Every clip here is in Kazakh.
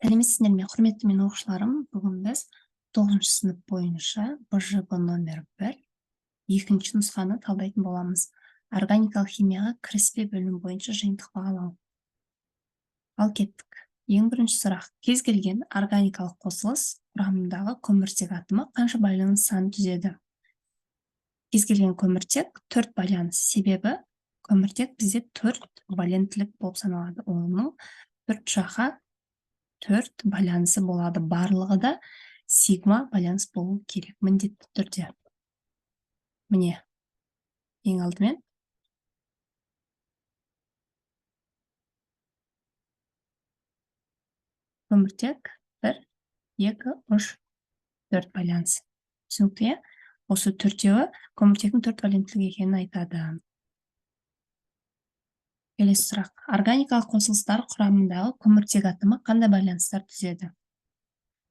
Сәлеметсіздер ме, құрметті менің оқушыларым. Бүгін біз 9 сынып бойынша БЖБ номер 1 екінші нұсқаны талдайтын боламыз. Органикалық химияға кіріспе бөлім бойынша жиынтық бағалау. Ал кеттік. Ең бірінші сұрақ. Кез келген органикалық қосылыс құрамындағы көміртек атомы қанша байланыс санын түзеді? Кез келген көміртек 4 байланыс. Себебі көміртек бізде 4 валенттілік болып саналады. Оның 4 жаққа 4 байланысы болады. Барлығы да сигма байланыс болу керек міндетті түрде. Міне, ең алдымен көміртек 1, 2, 3, 4 байланыс. Түсінікті? Осы төртеуі көміртектің 4 валенттілік екенін айтады. Келесі сұрақ. Органикалық қосылыстар құрамындағы көміртек атомы қандай байланыстар түзеді?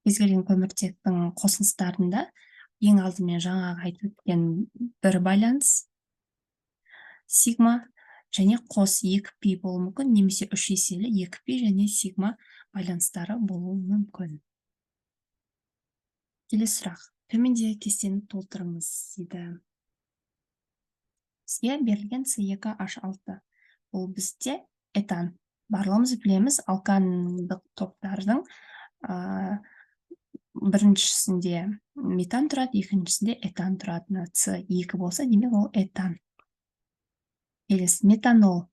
Кез келген көміртектің қосылыстарында ең алдымен жаңағы айтып өткен бір байланыс сигма және қос 2π болуы мүмкін, немесе 3 еселі 2π және сигма байланыстары болуы мүмкін. Келесі сұрақ. Төмендегі кестені толтырыңыз дейді. Бізге берілген С2H6. Бұл бізде этан. Барлығымыз білеміз, алкандық топтардың біріншісінде метан тұрады, екіншісінде этан тұрады. С2 болса, демек ол этан. Келесі метанол.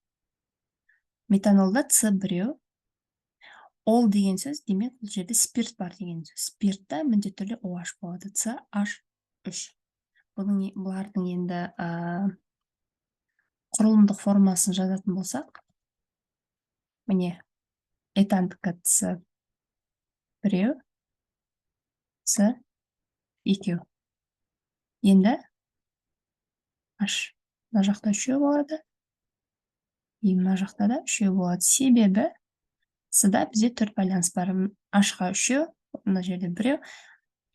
Метанолда С1. Ол деген сөз, демек бұл жерде спирт бар деген сөз. Спиртта міндетті түрде OH болады. CH3. Бұлардың енді құрылымдық формасын жазатын болсақ, міне, этандікі С1, С2. Енді H. Мына жақта 3 болады. И мына жақта да 3 болады. Себебі С-да бізде 4 байланыс бар. H-ға 3, мына жерде 1,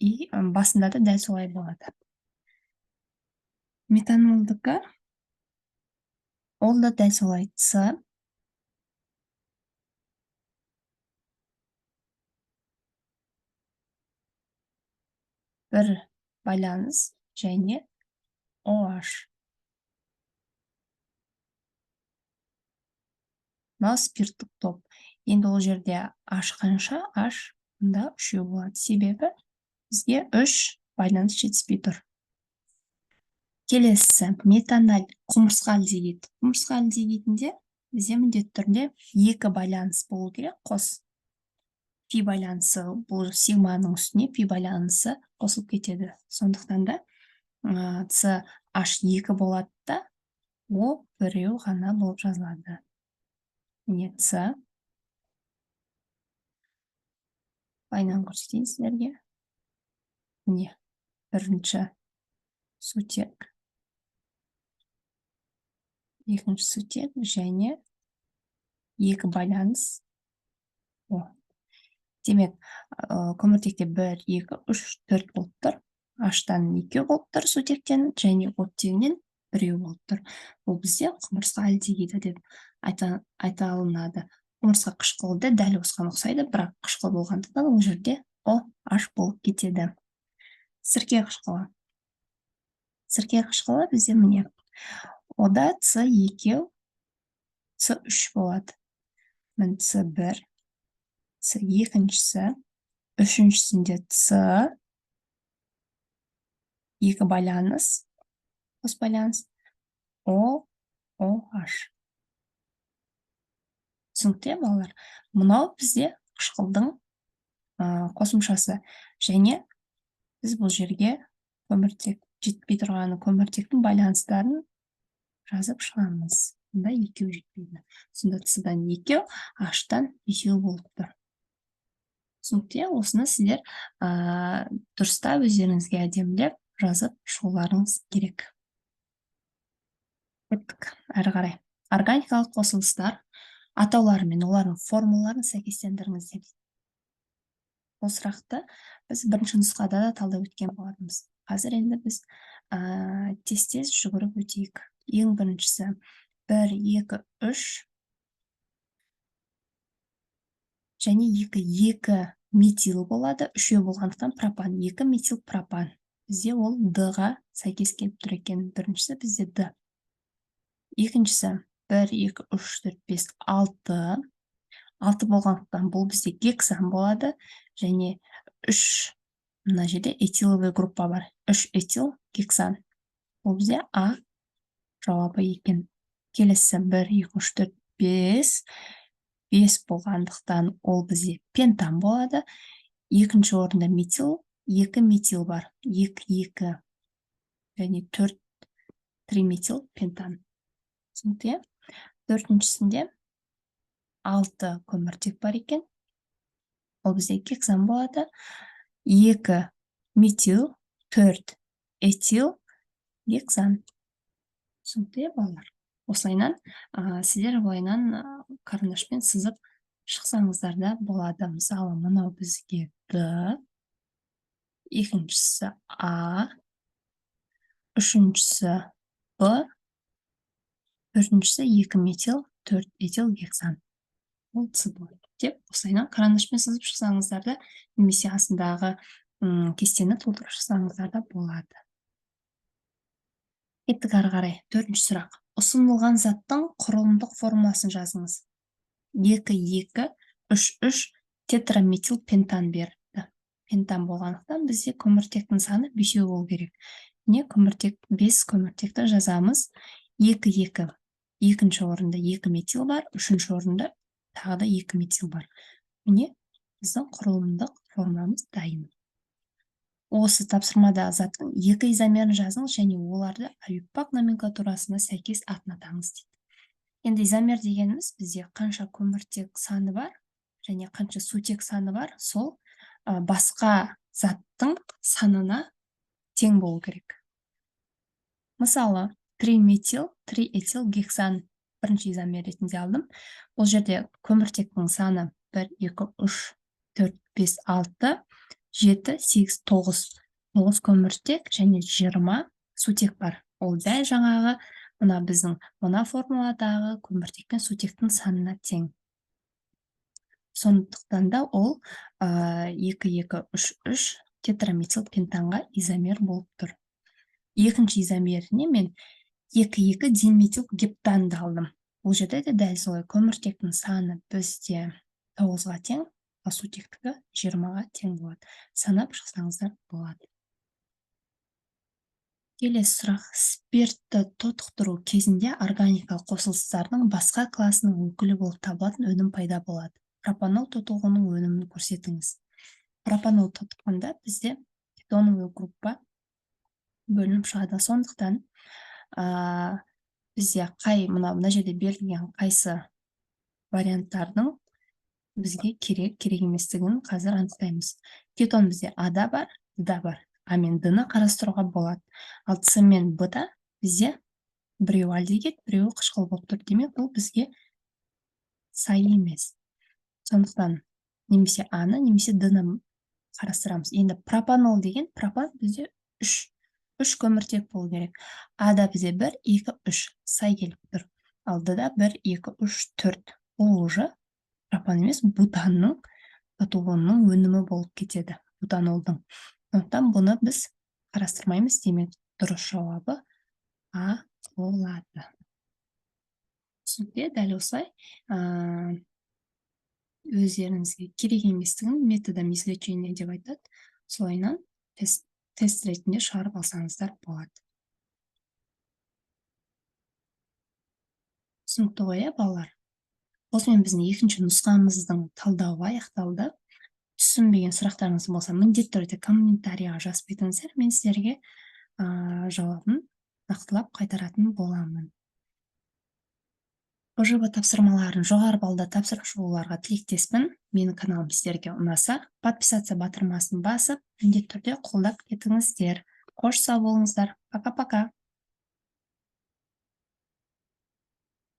и басында да дәл солай болады. Метанолдікі ол да дәл солай. С, бір байланыс және OH. Мына спирттік топ. Енді ол жерде H қанша? H мұнда 3 болады. Себебі бізге 3 байланыс жетіспей тұр. Келесі метаналь құмырсқа альдегид. Құмырсқа альдегидінде бізде міндетті түрде 2 байланыс болу керек. Қос пи байланысы, бұл сигманың үстіне пи байланысы қосылып кетеді. Сондықтан да CH2 болады да, о біреу ғана болып жазылады. Міне С. Байнан көрсетейін сіздерге. Міне, бірінші сутек, екінші сутек және 2 байланыс. Демек, көміртекте 1, 2, 3, 4 болып тұр. H-тан 2 болып тұр сутектен, және оттегінен 1 болып тұр. Бұл бізде құмырсқа альдегиді деп айта алынады. Құмырсқа қышқылы дәл осыған ұқсайды, бірақ қышқыл болғандықтан ол жерде OH болып кетеді. Сірке қышқылы. Сірке қышқылы бізде міне. Ода С2, С3 болады. Мен С1, С2-шісі, үшіншісінде С2 байланыс, қос байланыс, OH. Түсінікті, балалар. Мынау бізде қышқылдың қосымшасы. Және біз бұл жерге көміртек жетпей тұрғаны көміртектің байланыстарын жазып шығамыз. Мұнда 2 жетпейді. Сонда С-дан 2, H-тан 2 болып тұр. Түсінікті, осыны сіздер дұрыстап өздеріңізге әдемілеп жазып шығуларыңыз керек. Кеттік, әрі қарай. Органикалық қосылыстар атаулары мен олардың формулаларын сәйкестендіріңіздер. Бұл сұрақты біз бірінші нұсқада да талдап өткен болатынбыз. Қазір енді біз тез жүгіріп өтейік. Ең біріншісі 1, 2, 3 және екі метил болады, үшеу болғандықтан пропан, екі метил пропан. Бізде ол Д-ға сәйкес келіп тұр екен. Біріншісі бізде Д. Екіншісі 1, 2, 3, 4, 5, 6. 6 болғандықтан бұл бізде гексан болады. Және 3, мына жерде этиловый группа бар. 3 этил гексан. Бұл бізде А жауабы екен. Келесі 1, 2, 3, 4, 5. 5 болғандықтан ол бізде пентан болады. Екінші орында метил, 2 метил бар. 2, 2 және 4 триметил пентан. Түсінікті? Төртіншісінде 6 көміртек бар екен. Ол бізде гексан болады. 2 метил, 4 этил, гексан. Түсінікті, балалар? Осылайынан сіздер былайынан карандашпен сызып шықсаңыздар да болады. Мысалы, мынау бізге Д, екіншісі А, үшіншісі Б, төртіншісі 2 метил, 4 этил гексан. Ол С болады деп, осылайынан карандашпен сызып шықсаңыздар да, немесе астындағы кестені толтырып шықсаңыздар да болады. Кеттік ары қарай. Төртінші сұрақ. Ұсынылған заттың құрылымдық формуласын жазыңыз. 2, 2, 3, 3 тетраметил пентан берді. Пентан болғандықтан бізде көміртектің саны 5 болу керек. Не көміртек 5 көміртекті жазамыз. 2, 2. Екінші орында 2 метил бар, үшінші орында тағы да 2 метил бар. Міне біздің құрылымдық формуламыз дайын. Осы тапсырмада заттың 2 изомерін жазыңыз және оларды әуеппақ номенклатурасына сәйкес атын атаңыз дейді. Енді изомер дегеніміз бізде қанша көміртек саны бар және қанша сутек саны бар, сол басқа заттың санына тең болу керек. Мысалы, 3 метил, 3 этил гексан бірінші изомер ретінде алдым. Бұл жерде көміртектің саны 1, 2, 3, 4, 5, 6, 7, 8, 9. 9 көміртек және 20 сутек бар. Ол дәл жаңағы мына біздің мына формуладағы көміртек пен сутектің санына тең. Сондықтан да ол 2, 2, 3, 3 тетраметил пентанға изомер болып тұр. Екінші изомеріне мен 2, 2 диметил гептанды алдым. Бұл жерде де дәл солай көміртектің саны бізде 9-ға тең, а сутектігі 20-ға тең болады. Санап шықсаңыздар болады. Келесі сұрақ. Спиртті тотықтыру кезінде органикалық қосылыстардың басқа класының өкілі болып табылатын өнім пайда болады. Пропанол тотығуының өнімін көрсетіңіз. Пропанол тотыққанда бізде кетоновый группа бөлініп шығады. Сондықтан бізде мына жерде берілген қайсы варианттардың бізге керек еместігін қазір анықтаймыз. Кетон бізде А-да бар, Д-да бар. А мен Д-ны қарастыруға болады. Ал С мен Б-да бізде біреу альдегид, біреу қышқыл болып тұр. Демек, бұл бізге сай емес. Сондықтан немесе А-ны, немесе Д-ны қарастырамыз. Енді пропанол деген, пропан бізде 3 көміртек болу керек. А-да бізде 1, 2, 3 сай келіп тұр. Ал Д-да 1, 2, 3, 4. Ол уже пропан емес, бутанның тотығуының өнімі болып кетеді. Бутанолдың. Сондықтан бұны біз қарастырмаймыз. Демек, дұрыс жауабы А болады. Түсінікті, дәл осылай өздеріңізге керек еместігін методом излечения деп айтады. Солайынан тест ретінде шығарып алсаңыздар болады. Түсінікті ғой, балалар? Осымен біздің екінші нұсқамыздың талдауы аяқталды. Түсінбеген сұрақтарыңыз болса, міндетті түрде комментарийға жазып кетіңіздер. Мен сіздерге жауабын нақтылап қайтаратын боламын. БЖБ тапсырмаларын жоғары баллда тапсырып оларға тілектеспін. Менің каналым сіздерге ұнаса, подписаться батырмасын басып, міндетті түрде қолдап кетіңіздер. Қош сау болыңыздар. Пока-пока.